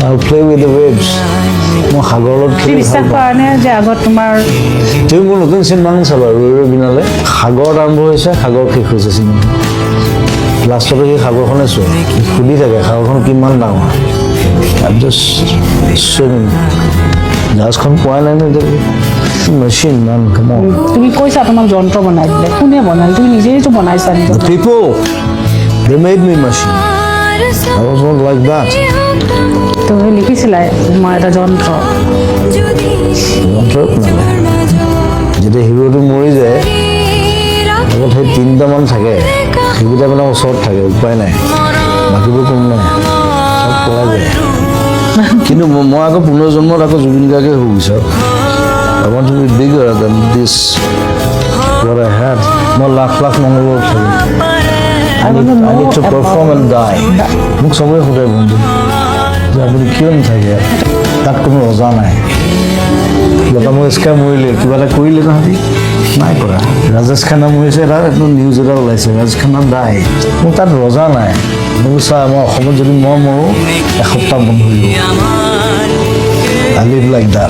I'll play with the waves. মই সাগৰত তুমি খেলি বিশ্বাস কৰা নে যে আগত তোমাৰ তুমি মোৰ নতুন চিনেমাখন চাবা ৰৈ ৰৈ বিনালে সাগৰত আৰম্ভ হৈছে সাগৰ শেষ হৈছে চিনেমা লাষ্টতে সেই সাগৰখনে চোৱা সুধি থাকে সাগৰখন কিমান ডাঙৰ জাহাজখন পোৱা নাই নে মেচিন মান কামত তুমি কৈছা তোমাক যন্ত্ৰ বনাই দিলে কোনে বনালে তুমি নিজেইতো বনাইছা নিজৰ The people, they made me machine. I was not like that. তুমি লিখিছিলা মই এটা যন্ত্ৰ যন্ত্ৰত মানে যেতিয়া হিৰোটো মৰি যায় লগত সেই তিনিটামান থাকে সেইকেইটা মানে ওচৰত থাকে উপায় নাই বাকীবোৰ কোনো নাই চব পলাই যায় কিন্তু মই আকৌ পুনৰ্জন্মত আকৌ জুবিন গাৰ্গে হৈ বিচাৰোঁ I want to be bigger than this what I had মই লাখ লাখ মানুহৰ থাকিম I need to perform and die মোক চবৰে সোধে বন্ধু যে আপুনি কিয় নাথাকে তাত কোনো ৰজা নাই লতা মংগেশকাৰ মৰিলে কিবা এটা কৰিলে তাহাঁতি নাই কৰা ৰাজেশ খান্না মৰিছে এটা নিউজ এটা ওলাইছে ৰাজেশ খান্না দাই মোৰ তাত ৰজা নাই মোক চা মই অসমত যদি মই মৰোঁ এসপ্তাহ বন্ধ হৈ যাব I live like that